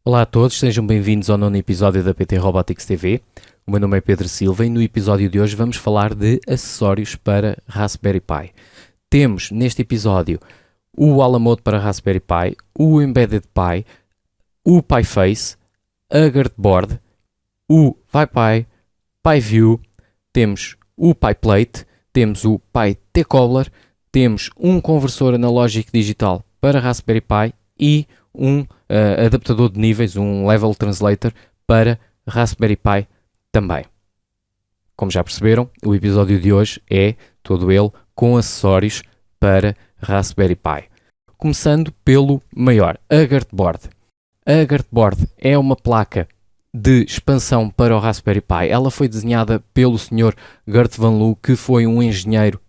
Olá a todos, sejam bem-vindos ao nono episódio da PT Robotics TV. O meu nome é Pedro Silva e no episódio de hoje vamos falar de acessórios para Raspberry Pi. Temos neste episódio o Alamode para Raspberry Pi, o Embedded Pi, o PiFace, a Guardboard, o ViPi, PiView, temos o PiPlate, temos o Pi T-Cobbler, temos um conversor analógico digital para Raspberry Pi e um adaptador de níveis, um Level Translator para Raspberry Pi também. Como já perceberam, o episódio de hoje é todo ele com acessórios para Raspberry Pi. Começando pelo maior, a Guardboard. A Guardboard é uma placa de expansão para o Raspberry Pi. Ela foi desenhada pelo Sr. Gert Van Loo, que foi um engenheiro,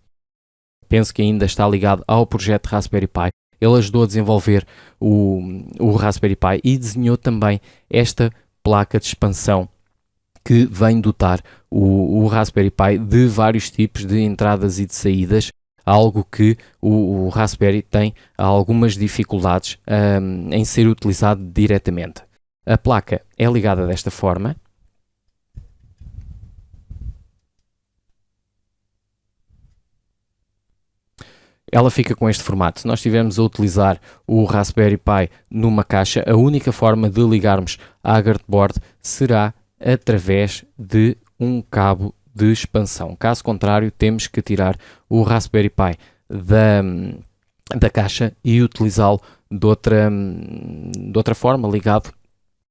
penso que ainda está ligado ao projeto Raspberry Pi. Ele ajudou a desenvolver o Raspberry Pi e desenhou também esta placa de expansão que vem dotar o Raspberry Pi de vários tipos de entradas e de saídas, algo que o Raspberry tem algumas dificuldades em ser utilizado diretamente. A placa é ligada desta forma. Ela fica com este formato. Se nós estivermos a utilizar o Raspberry Pi numa caixa, a única forma de ligarmos à Guardboard será através de um cabo de expansão. Caso contrário, temos que tirar o Raspberry Pi da caixa e utilizá-lo de outra forma, ligado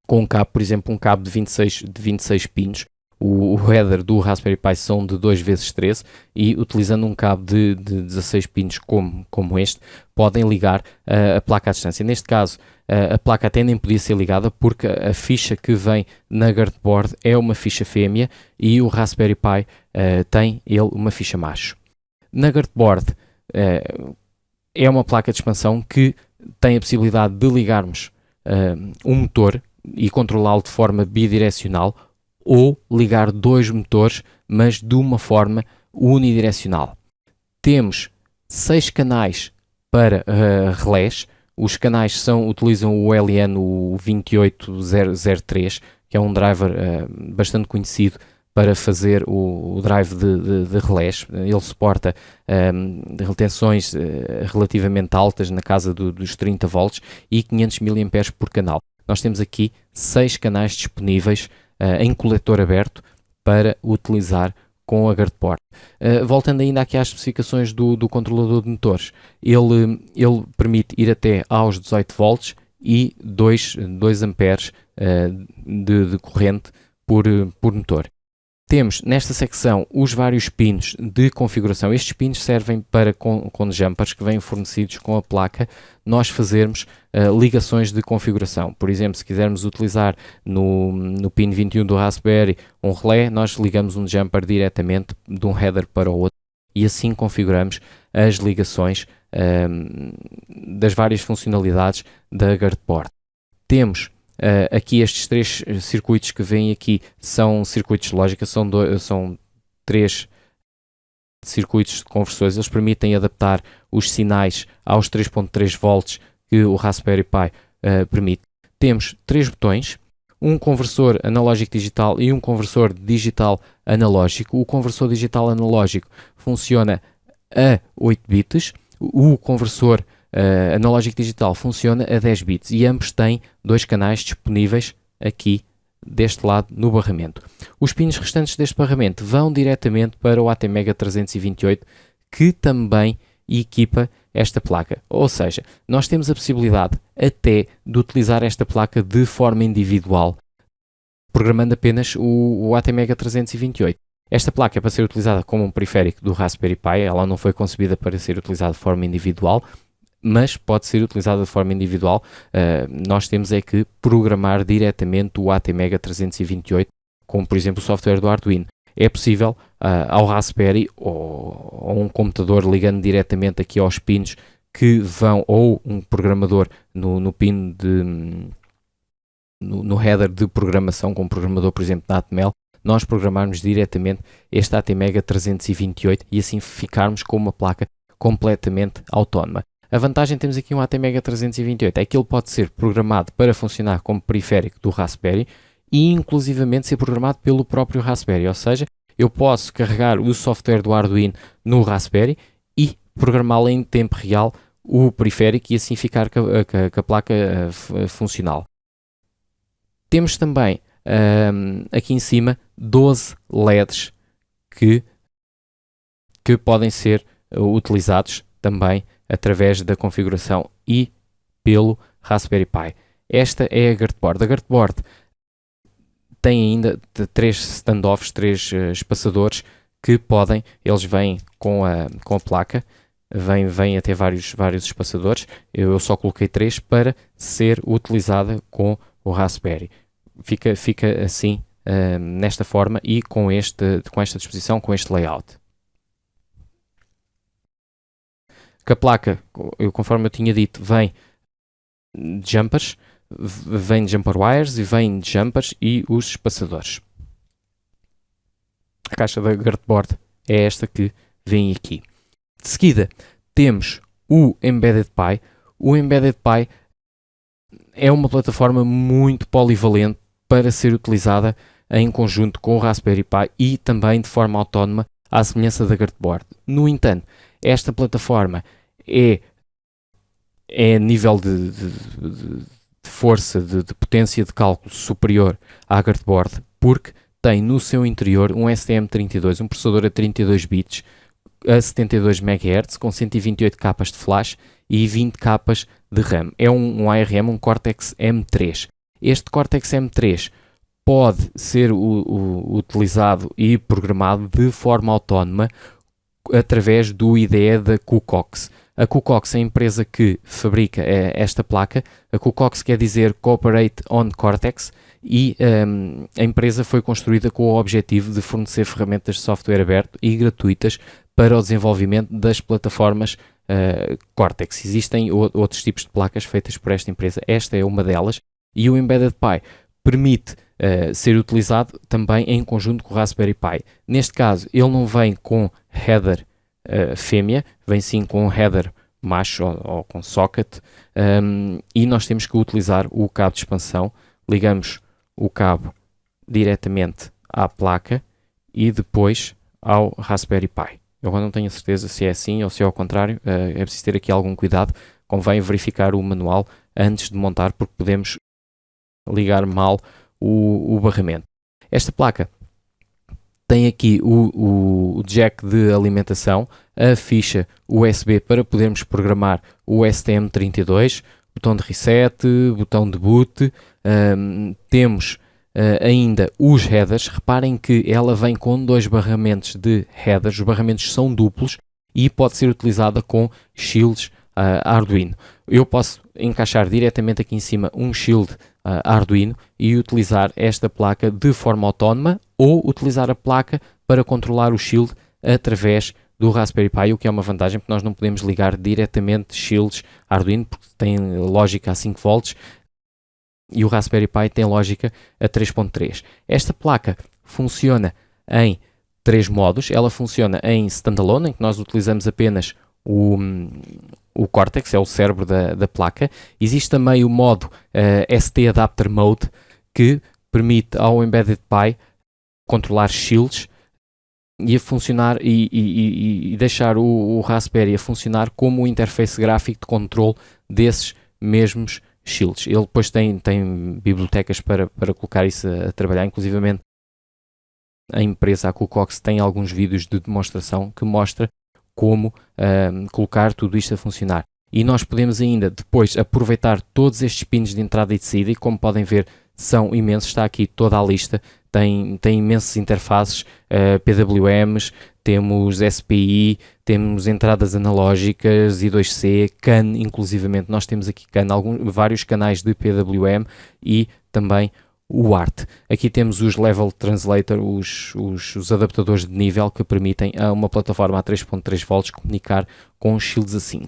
com um cabo, por exemplo, um cabo de 26 pinos. O header do Raspberry Pi são de 2x13 e utilizando um cabo de 16 pinos como este, podem ligar a placa à distância. Neste caso, a placa até nem podia ser ligada porque a ficha que vem na Guardboard é uma ficha fêmea e o Raspberry Pi tem ele uma ficha macho. Na Guardboard é uma placa de expansão que tem a possibilidade de ligarmos um motor e controlá-lo de forma bidirecional, ou ligar dois motores, mas de uma forma unidirecional. Temos 6 canais para relés. Os canais utilizam o LN, o 28003, que é um driver bastante conhecido para fazer o drive de relés. Ele suporta tensões relativamente altas, na casa dos 30 volts e 500 mAh por canal. Nós temos aqui 6 canais disponíveis em coletor aberto para utilizar com a Guardboard. Voltando ainda aqui às especificações do controlador de motores, ele permite ir até aos 18 volts e 2 amperes de corrente por motor. Temos nesta secção os vários pinos de configuração. Estes pinos servem para, com jumpers que vêm fornecidos com a placa, nós fazermos ligações de configuração. Por exemplo, se quisermos utilizar no pin 21 do Raspberry um relé, nós ligamos um jumper diretamente de um header para o outro e assim configuramos as ligações das várias funcionalidades da Guardboard. Temos aqui estes 3 circuitos que vêm aqui, são circuitos de lógica, são 3 circuitos de conversores. Eles permitem adaptar os sinais aos 3.3 volts que o Raspberry Pi permite. Temos 3 botões, um conversor analógico digital e um conversor digital analógico. O conversor digital analógico funciona a 8 bits, o conversor analógico digital funciona a 10 bits e ambos têm 2 canais disponíveis aqui deste lado no barramento. Os pinos restantes deste barramento vão diretamente para o ATmega 328, que também equipa esta placa. Ou seja, nós temos a possibilidade até de utilizar esta placa de forma individual, programando apenas o ATmega 328. Esta placa é para ser utilizada como um periférico do Raspberry Pi, ela não foi concebida para ser utilizada de forma individual, mas pode ser utilizada de forma individual. Nós temos é que programar diretamente o ATmega 328, como por exemplo o software do Arduino. É possível ao Raspberry ou a um computador ligando diretamente aqui aos pinos que vão, ou um programador no pin no header de programação, com um programador por exemplo da Atmel, nós programarmos diretamente este ATmega 328 e assim ficarmos com uma placa completamente autónoma. A vantagem, temos aqui um ATmega 328, é que ele pode ser programado para funcionar como periférico do Raspberry e inclusivamente ser programado pelo próprio Raspberry, ou seja, eu posso carregar o software do Arduino no Raspberry e programá-lo em tempo real o periférico e assim ficar com a placa funcional. Temos também aqui em cima 12 LEDs que podem ser utilizados também através da configuração e pelo Raspberry Pi. Esta é a Gartboard. A Gartboard tem ainda 3 standoffs, 3 espaçadores que podem, eles vêm com a placa, vêm até vários espaçadores. Eu só coloquei 3 para ser utilizada com o Raspberry. Fica assim, nesta forma e com esta disposição, com este layout. Que a placa, conforme eu tinha dito, vem de jumpers, vem de jumper wires e vem de jumpers e os espaçadores. A caixa da Gartboard é esta que vem aqui. De seguida, temos o Embedded Pi. O Embedded Pi é uma plataforma muito polivalente para ser utilizada em conjunto com o Raspberry Pi e também de forma autónoma, à semelhança da Gartboard. No entanto, esta plataforma é nível de força, de potência de cálculo superior à Gartboard, porque tem no seu interior um STM32, um processador a 32 bits, a 72 MHz, com 128 capas de flash e 20 capas de RAM. É um ARM, um Cortex M3. Este Cortex M3 pode ser utilizado e programado de forma autónoma através do IDE da QCOX. A QCOX é a empresa que fabrica esta placa. A QCOX quer dizer Cooperate on Cortex e a empresa foi construída com o objetivo de fornecer ferramentas de software aberto e gratuitas para o desenvolvimento das plataformas Cortex. Existem outros tipos de placas feitas por esta empresa. Esta é uma delas e o Embedded Pi permite ser utilizado também em conjunto com o Raspberry Pi. Neste caso, ele não vem com header fêmea, vem sim com header macho ou com socket, e nós temos que utilizar o cabo de expansão. Ligamos o cabo diretamente à placa e depois ao Raspberry Pi. Eu agora não tenho certeza se é assim ou se é ao contrário, é preciso ter aqui algum cuidado, convém verificar o manual antes de montar, porque podemos ligar mal o barramento. Esta placa tem aqui o jack de alimentação, a ficha USB para podermos programar o STM32, botão de reset, botão de boot, temos ainda os headers. Reparem que ela vem com 2 barramentos de headers, os barramentos são duplos e pode ser utilizada com shields Arduino. Eu posso encaixar diretamente aqui em cima um shield Arduino e utilizar esta placa de forma autónoma ou utilizar a placa para controlar o shield através do Raspberry Pi, o que é uma vantagem porque nós não podemos ligar diretamente shields Arduino porque tem lógica a 5 volts e o Raspberry Pi tem lógica a 3.3. Esta placa funciona em 3 modos. Ela funciona em standalone, em que nós utilizamos apenas o Cortex, é o cérebro da placa. Existe também o modo ST Adapter Mode, que permite ao Embedded Pi controlar shields e a funcionar e deixar o Raspberry a funcionar como o interface gráfico de controle desses mesmos shields. Ele depois tem bibliotecas para colocar isso a trabalhar, inclusivamente a empresa, a QCOX, tem alguns vídeos de demonstração que mostra como colocar tudo isto a funcionar. E nós podemos ainda depois aproveitar todos estes pins de entrada e de saída, e como podem ver são imensos, está aqui toda a lista, tem imensas interfaces, PWMs, temos SPI, temos entradas analógicas, I2C, CAN, inclusivamente nós temos aqui CAN, vários canais de PWM e também o ART. Aqui temos os Level Translator, os adaptadores de nível que permitem a uma plataforma a 3.3 volts comunicar com os shields assim.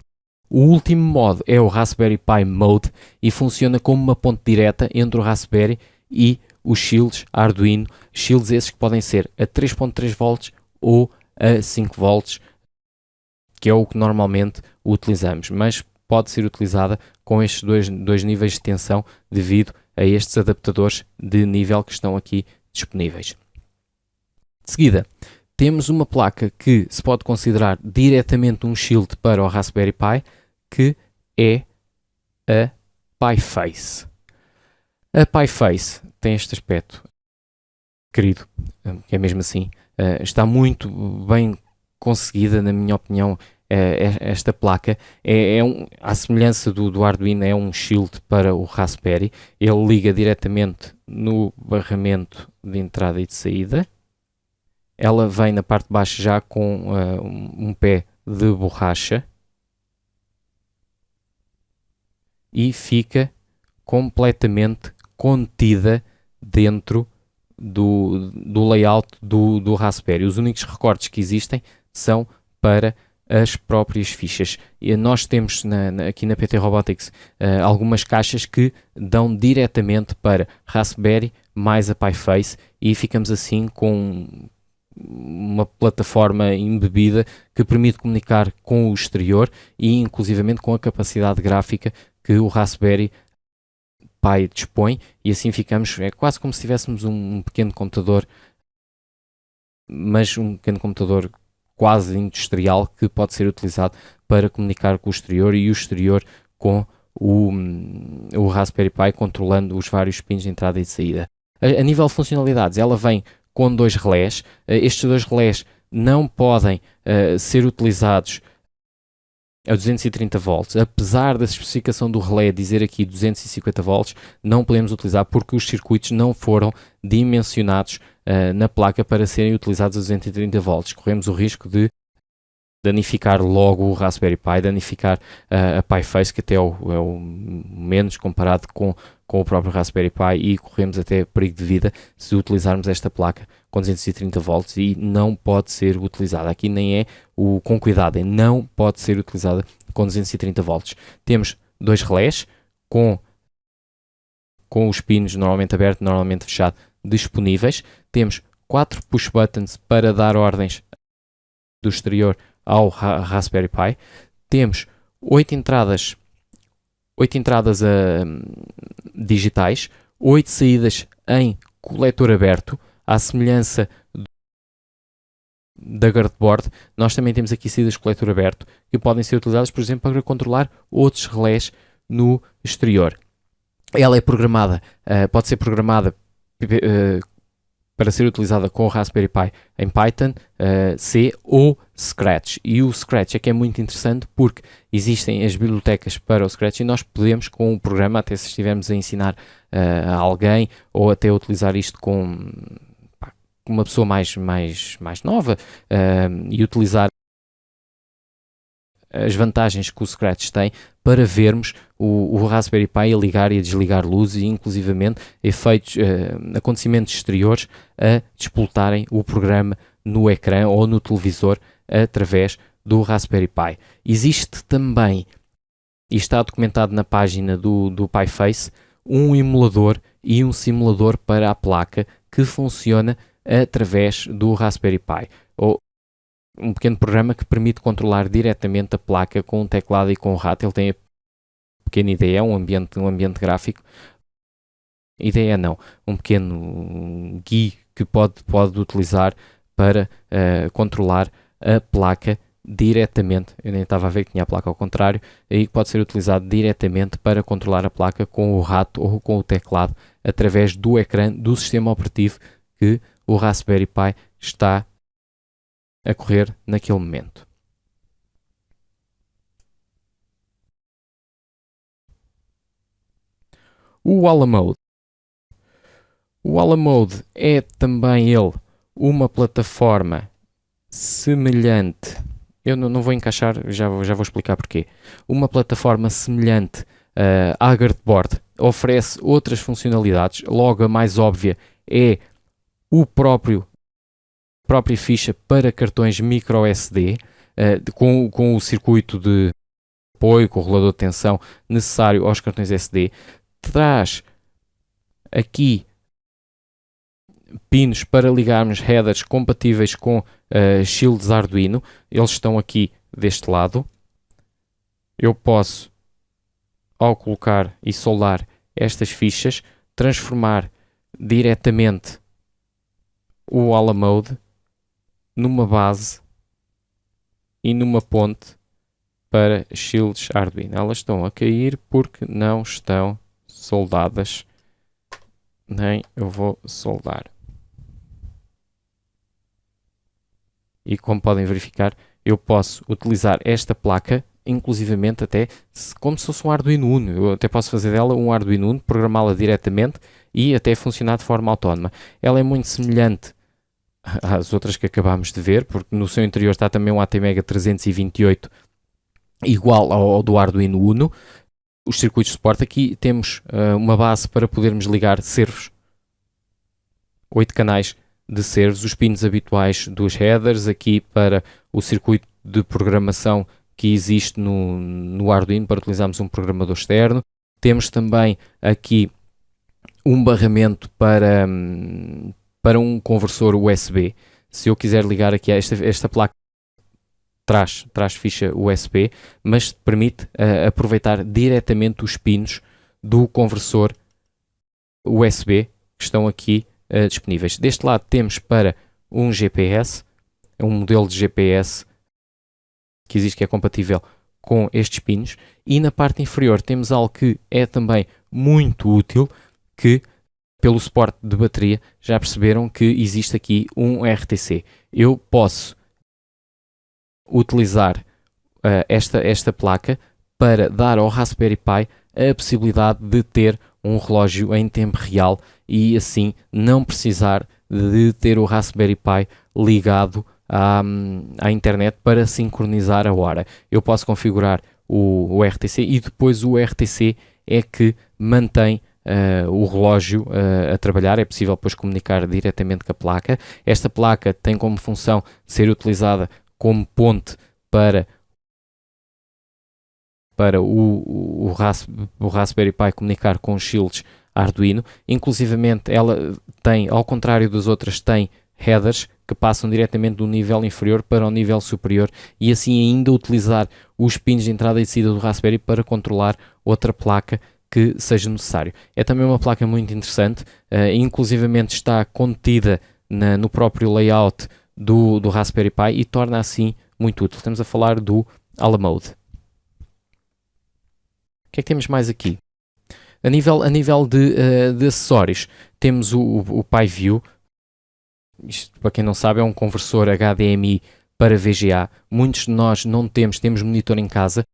O último modo é o Raspberry Pi Mode e funciona como uma ponte direta entre o Raspberry e os shields Arduino, shields esses que podem ser a 3.3 volts ou a 5 volts, que é o que normalmente utilizamos, mas pode ser utilizada com estes dois níveis de tensão devido a estes adaptadores de nível que estão aqui disponíveis. De seguida, temos uma placa que se pode considerar diretamente um shield para o Raspberry Pi, que é a PiFace. A PiFace tem este aspecto querido, que é mesmo assim, está muito bem conseguida, na minha opinião. Esta placa à semelhança do Arduino, é um shield para o Raspberry. Ele liga diretamente no barramento de entrada e de saída. Ela vem na parte de baixo já com um pé de borracha e fica completamente contida dentro do layout do Raspberry. Os únicos recortes que existem são para as próprias fichas. E nós temos aqui na PT Robotics algumas caixas que dão diretamente para Raspberry mais a PiFace, e ficamos assim com uma plataforma embebida que permite comunicar com o exterior e inclusivamente com a capacidade gráfica que o Raspberry Pi dispõe, e assim ficamos, é quase como se tivéssemos um pequeno computador, mas um pequeno computador quase industrial, que pode ser utilizado para comunicar com o exterior e o exterior com o Raspberry Pi, controlando os vários pins de entrada e de saída. A nível de funcionalidades, ela vem com 2 relés. Estes 2 relés não podem ser utilizados a 230 volts, apesar da especificação do relé dizer aqui 250 volts, não podemos utilizar porque os circuitos não foram dimensionados na placa para serem utilizados a 230 volts. Corremos o risco de danificar logo o Raspberry Pi, danificar a PiFace, que até é o menos comparado com o próprio Raspberry Pi, e corremos até perigo de vida se utilizarmos esta placa com 230 volts, e não pode ser utilizada. Aqui nem é com cuidado, não pode ser utilizada com 230 volts. Temos 2 relés com os pinos normalmente aberto, normalmente fechado, disponíveis. Temos 4 push buttons para dar ordens do exterior ao Raspberry Pi. Temos 8 entradas digitais, 8 saídas em coletor aberto, à semelhança da Guardboard. Nós também temos aqui saídas de coletor aberto que podem ser utilizadas, por exemplo, para controlar outros relés no exterior. Ela é programada, pode ser programada para ser utilizada com o Raspberry Pi em Python, C ou Scratch. E o Scratch é que é muito interessante porque existem as bibliotecas para o Scratch e nós podemos, com o programa, até se estivermos a ensinar a alguém, ou até utilizar isto com uma pessoa mais nova, e utilizar as vantagens que o Scratch tem para vermos o Raspberry Pi a ligar e a desligar luz, e inclusivamente efeitos, acontecimentos exteriores a despoltarem o programa no ecrã ou no televisor através do Raspberry Pi. Existe também, e está documentado na página do PiFace, um emulador e um simulador para a placa que funciona através do Raspberry Pi. Um pequeno programa que permite controlar diretamente a placa com um teclado e com um rato. Ele tem a pequena ideia, um ambiente gráfico. Ideia não, um pequeno GUI que pode utilizar para controlar a placa diretamente. Eu nem estava a ver que tinha a placa ao contrário. Aí pode ser utilizado diretamente para controlar a placa com o rato ou com o teclado através do ecrã do sistema operativo que o Raspberry Pi está a correr naquele momento. O Alamode. O Alamode é também ele uma plataforma semelhante. Eu não vou encaixar, já vou explicar porquê. Uma plataforma semelhante à Guardboard, oferece outras funcionalidades. Logo, a mais óbvia é a própria ficha para cartões micro SD, com o circuito de apoio, com o rolador de tensão necessário aos cartões SD. Traz aqui pinos para ligarmos headers compatíveis com shields Arduino. Eles estão aqui deste lado. Eu posso ao colocar e soldar estas fichas, transformar diretamente o Alamode numa base e numa ponte para shields Arduino. Elas estão a cair porque não estão soldadas, nem eu vou soldar. E como podem verificar, eu posso utilizar esta placa, inclusivamente até como se fosse um Arduino Uno. Eu até posso fazer dela um Arduino Uno, programá-la diretamente e até funcionar de forma autónoma. Ela é muito semelhante às outras que acabámos de ver, porque no seu interior está também um ATmega 328 igual ao do Arduino Uno. Os circuitos de suporte, aqui temos uma base para podermos ligar servos, 8 canais de servos, os pinos habituais dos headers, aqui para o circuito de programação que existe no Arduino, para utilizarmos um programador externo. Temos também aqui um barramento para um conversor USB. Se eu quiser ligar aqui a esta placa, traz ficha USB, mas permite aproveitar diretamente os pinos do conversor USB que estão aqui disponíveis. Deste lado temos para um GPS, um modelo de GPS que existe, que é compatível com estes pinos, e na parte inferior temos algo que é também muito útil, que pelo suporte de bateria já perceberam que existe aqui um RTC. Eu posso utilizar esta placa para dar ao Raspberry Pi a possibilidade de ter um relógio em tempo real e assim não precisar de ter o Raspberry Pi ligado à internet para sincronizar a hora. Eu posso configurar o RTC e depois o RTC é que mantém o relógio a trabalhar. É possível depois comunicar diretamente com a placa. Esta placa tem como função ser utilizada como ponte para o Raspberry Pi comunicar com os shields Arduino. Inclusivamente ela tem, ao contrário das outras, tem headers que passam diretamente do nível inferior para o nível superior e assim ainda utilizar os pins de entrada e saída do Raspberry para controlar outra placa que seja necessário. É também uma placa muito interessante, inclusivamente está contida no próprio layout do Raspberry Pi e torna assim muito útil. Estamos a falar do Alamode. O que é que temos mais aqui? A nível de acessórios, temos o PiView. Isto, para quem não sabe, é um conversor HDMI para VGA. Muitos de nós não temos monitor em casa.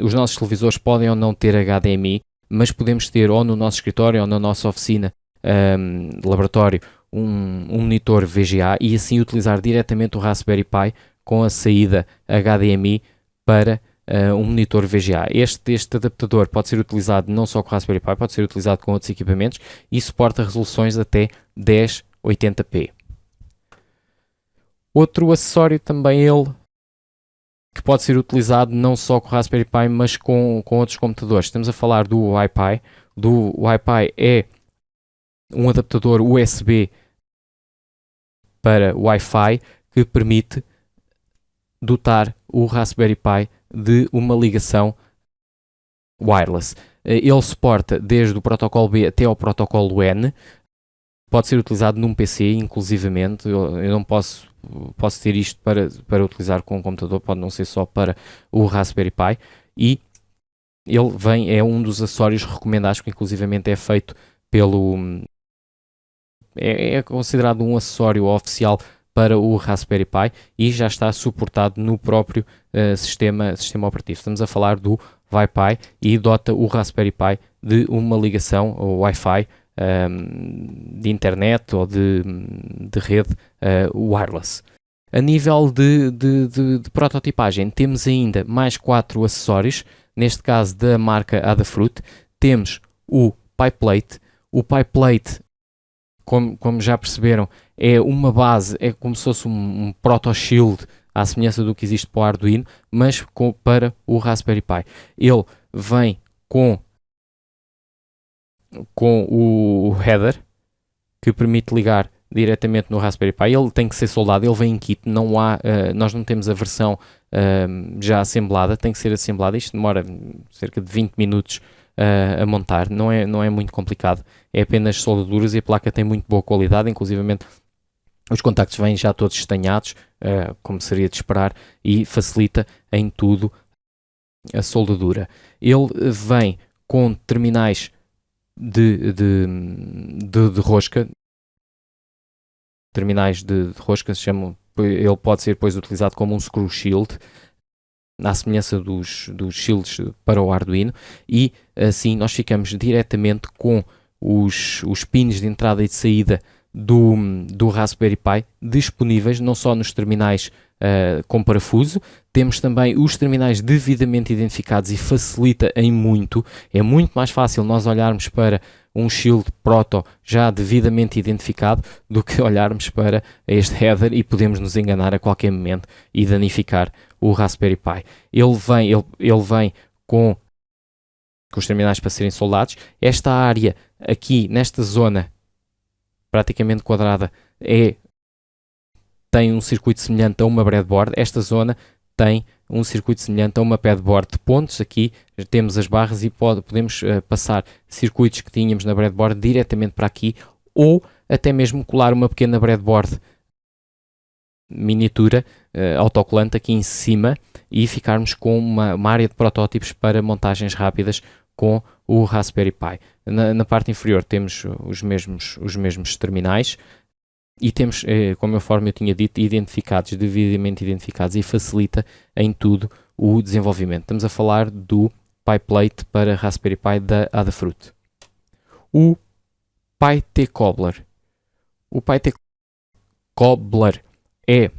Os nossos televisores podem ou não ter HDMI, mas podemos ter ou no nosso escritório ou na nossa oficina, laboratório, um monitor VGA e assim utilizar diretamente o Raspberry Pi com a saída HDMI para um monitor VGA. Este adaptador pode ser utilizado não só com o Raspberry Pi, pode ser utilizado com outros equipamentos e suporta resoluções até 1080p. Outro acessório também ele que pode ser utilizado não só com o Raspberry Pi, mas com outros computadores. Estamos a falar do Wi-Fi. O Wi-Fi é um adaptador USB para Wi-Fi que permite dotar o Raspberry Pi de uma ligação wireless. Ele suporta desde o protocolo B até ao protocolo N. Pode ser utilizado num PC, inclusivamente. Eu não posso ter isto para utilizar com um computador, pode não ser só para o Raspberry Pi. E ele é um dos acessórios recomendados, que inclusivamente é feito é considerado um acessório oficial para o Raspberry Pi e já está suportado no próprio sistema operativo. Estamos a falar do Wi-Fi e dota o Raspberry Pi de uma ligação Wi-Fi de internet ou de rede wireless. A nível de prototipagem, temos ainda mais 4 acessórios, neste caso da marca Adafruit. Temos o PiPlate. O PiPlate, como já perceberam, é uma base, é como se fosse um proto-shield, à semelhança do que existe para o Arduino, mas para o Raspberry Pi. Ele vem com o header, que permite ligar diretamente no Raspberry Pi. Ele tem que ser soldado, ele vem em kit, não há, nós não temos a versão já assemblada, tem que ser assemblada. Isto demora cerca de 20 minutos a montar, não é muito complicado, é apenas soldaduras e a placa tem muito boa qualidade, inclusivamente os contactos vêm já todos estanhados, como seria de esperar, e facilita em tudo a soldadura. Ele vem com terminais de rosca, terminais de rosca se chamam, ele pode ser depois utilizado como um screw shield, à semelhança dos shields para o Arduino, e assim nós ficamos diretamente com os pins de entrada e de saída do Raspberry Pi disponíveis, não só nos terminais com parafuso, temos também os terminais devidamente identificados e facilita em muito. É muito mais fácil nós olharmos para um Shield Proto já devidamente identificado do que olharmos para este header e podemos nos enganar a qualquer momento e danificar o Raspberry Pi. Ele vem com os terminais para serem soldados. Esta área aqui, nesta zona praticamente quadrada, tem um circuito semelhante a uma breadboard. Esta zona tem um circuito semelhante a uma padboard de pontos. Aqui temos as barras e podemos passar circuitos que tínhamos na breadboard diretamente para aqui, ou até mesmo colar uma pequena breadboard miniatura autocolante aqui em cima e ficarmos com uma área de protótipos para montagens rápidas com o Raspberry Pi. Na parte inferior temos os mesmos terminais e temos, conforme eu tinha dito, devidamente identificados, e facilita em tudo o desenvolvimento. Estamos a falar do PiPlate para Raspberry Pi da Adafruit. O PiT-Cobbler. O PiT-Cobbler é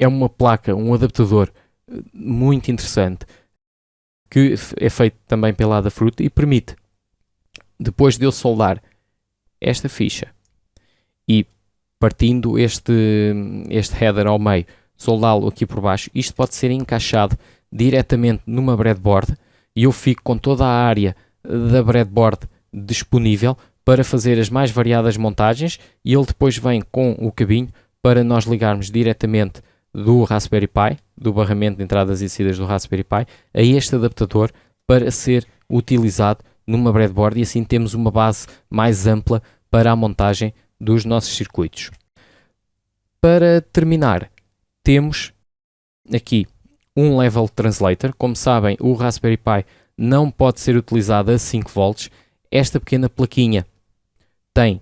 uma placa, um adaptador muito interessante que é feito também pela Adafruit e permite, depois de eu soldar esta ficha e partindo este header ao meio, soldá-lo aqui por baixo, isto pode ser encaixado diretamente numa breadboard e eu fico com toda a área da breadboard disponível para fazer as mais variadas montagens, e ele depois vem com o cabinho para nós ligarmos diretamente do Raspberry Pi, do barramento de entradas e saídas do Raspberry Pi, a este adaptador para ser utilizado numa breadboard, e assim temos uma base mais ampla para a montagem dos nossos circuitos. Para terminar, temos aqui um level translator. Como sabem, o Raspberry Pi não pode ser utilizado a 5 volts. Esta pequena plaquinha tem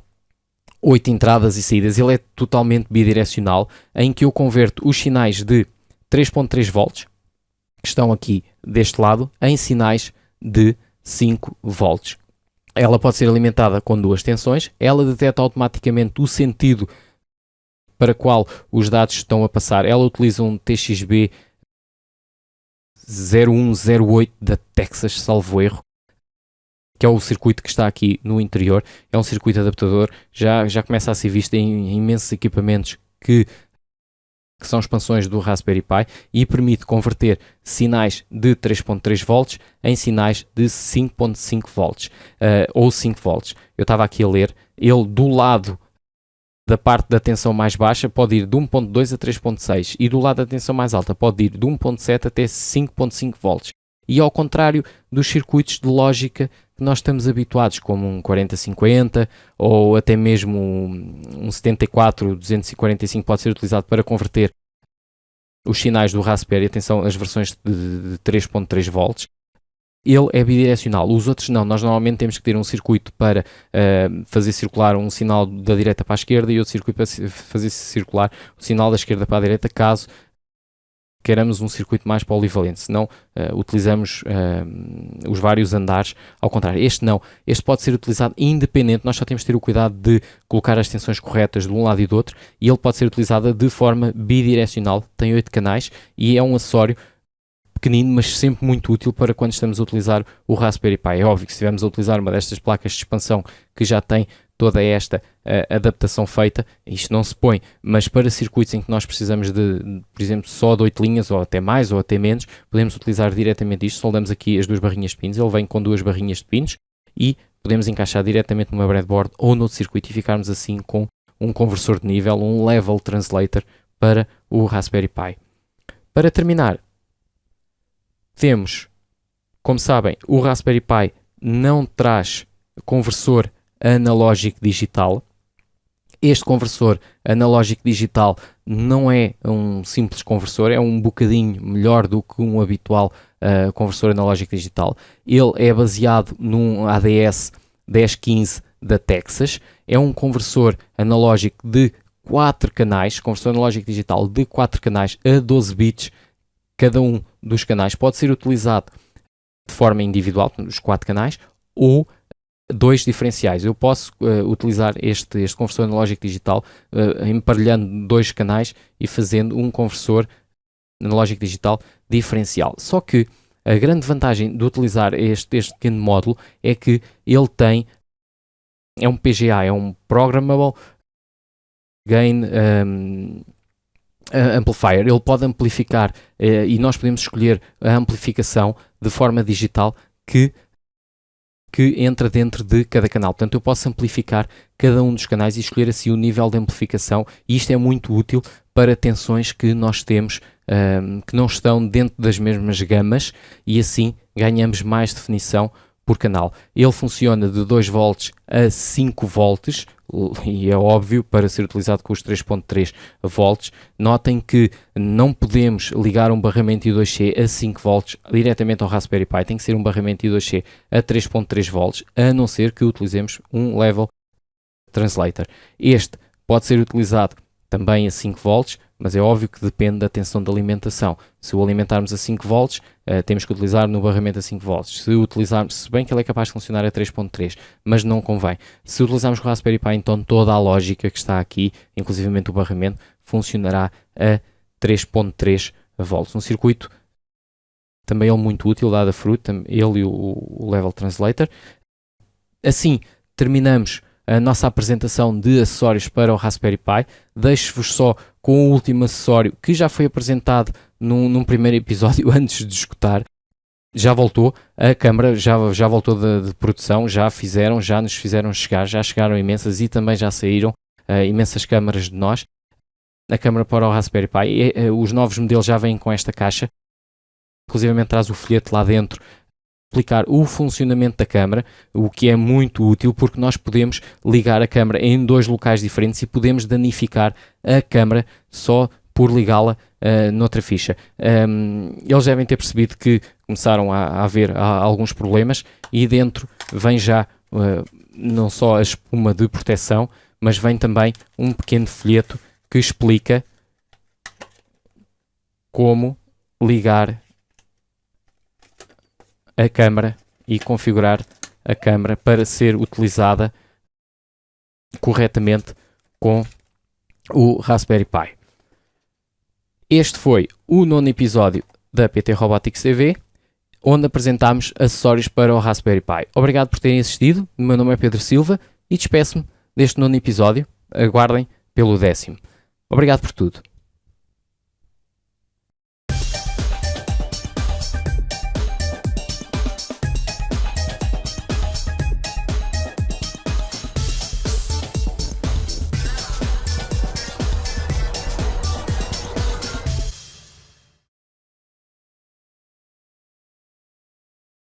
8 entradas e saídas, ele é totalmente bidirecional, em que eu converto os sinais de 3.3 volts, que estão aqui deste lado, em sinais de 5 volts. Ela pode ser alimentada com duas tensões, ela detecta automaticamente o sentido para qual os dados estão a passar. Ela utiliza um TXB 0108 da Texas, salvo erro, que é o circuito que está aqui no interior. É um circuito adaptador, já começa a ser visto em imensos equipamentos que são expansões do Raspberry Pi, e permite converter sinais de 3.3 volts em sinais de 5.5 volts ou 5 volts. Eu estava aqui a ler, ele do lado da parte da tensão mais baixa pode ir de 1.2 a 3.6 e do lado da tensão mais alta pode ir de 1.7 até 5.5 volts. E ao contrário dos circuitos de lógica que nós estamos habituados, como um 4050 ou até mesmo um 74-245 pode ser utilizado para converter os sinais do Raspberry, atenção, as versões de 3.3 volts, ele é bidirecional. Os outros não. Nós normalmente temos que ter um circuito para fazer circular um sinal da direita para a esquerda e outro circuito para fazer circular o sinal da esquerda para a direita, caso queiramos um circuito mais polivalente, senão utilizamos os vários andares ao contrário. Este não, este pode ser utilizado independente, nós só temos de ter o cuidado de colocar as tensões corretas de um lado e do outro, e ele pode ser utilizado de forma bidirecional, tem 8 canais e é um acessório pequenino, mas sempre muito útil para quando estamos a utilizar o Raspberry Pi. É óbvio que se estivermos a utilizar uma destas placas de expansão que já tem toda esta adaptação feita, isto não se põe, mas para circuitos em que nós precisamos de, por exemplo, só de 8 linhas, ou até mais, ou até menos, podemos utilizar diretamente isto. Soldamos aqui as duas barrinhas de pinos, ele vem com duas barrinhas de pinos, e podemos encaixar diretamente numa breadboard ou noutro circuito e ficarmos assim com um conversor de nível, um level translator para o Raspberry Pi. Para terminar, temos, como sabem, o Raspberry Pi não traz conversor analógico digital. Este conversor analógico digital não é um simples conversor, é um bocadinho melhor do que um habitual conversor analógico digital. Ele é baseado num ADS 1015 da Texas. É um conversor analógico de 4 canais, conversor analógico digital de 4 canais a 12 bits. Cada um dos canais pode ser utilizado de forma individual, os 4 canais, ou 2 diferenciais. Eu posso utilizar este conversor analógico digital emparelhando 2 canais e fazendo um conversor analógico digital diferencial. Só que a grande vantagem de utilizar este pequeno módulo é que ele é um PGA, é um Programmable Gain Amplifier. Ele pode amplificar e nós podemos escolher a amplificação de forma digital que entra dentro de cada canal. Portanto, eu posso amplificar cada um dos canais e escolher assim o nível de amplificação, e isto é muito útil para tensões que nós temos que não estão dentro das mesmas gamas, e assim ganhamos mais definição por canal. Ele funciona de 2 volts a 5 volts, e é óbvio, para ser utilizado com os 3.3 volts. Notem que não podemos ligar um barramento I2C a 5 volts diretamente ao Raspberry Pi, tem que ser um barramento I2C a 3.3 volts, a não ser que utilizemos um level translator. Este pode ser utilizado também a 5 volts, mas é óbvio que depende da tensão de alimentação. Se o alimentarmos a 5 volts, temos que utilizar no barramento a 5 volts. Se utilizarmos, se bem que ele é capaz de funcionar a 3.3, mas não convém. Se utilizarmos o Raspberry Pi, então toda a lógica que está aqui, inclusivamente o barramento, funcionará a 3.3 volts. Um circuito também ele muito útil, dado a fruta, ele e o Level Translator. Assim, terminamos a nossa apresentação de acessórios para o Raspberry Pi. Deixo-vos só com o último acessório que já foi apresentado num primeiro episódio antes de escutar. Já voltou, a câmara já voltou de produção, já nos fizeram chegar, já chegaram imensas e também já saíram imensas câmaras de nós. A câmara para o Raspberry Pi, os novos modelos já vêm com esta caixa, inclusive traz o folheto lá dentro, explicar o funcionamento da câmara, o que é muito útil porque nós podemos ligar a câmara em 2 locais diferentes e podemos danificar a câmara só por ligá-la noutra ficha. Eles devem ter percebido que começaram a haver alguns problemas e dentro vem já não só a espuma de proteção, mas vem também um pequeno folheto que explica como ligar a câmara e configurar a câmara para ser utilizada corretamente com o Raspberry Pi. Este foi o 9º episódio da PT Robotics TV, onde apresentámos acessórios para o Raspberry Pi. Obrigado por terem assistido. O meu nome é Pedro Silva e despeço-me deste 9º episódio. Aguardem pelo 10º. Obrigado por tudo.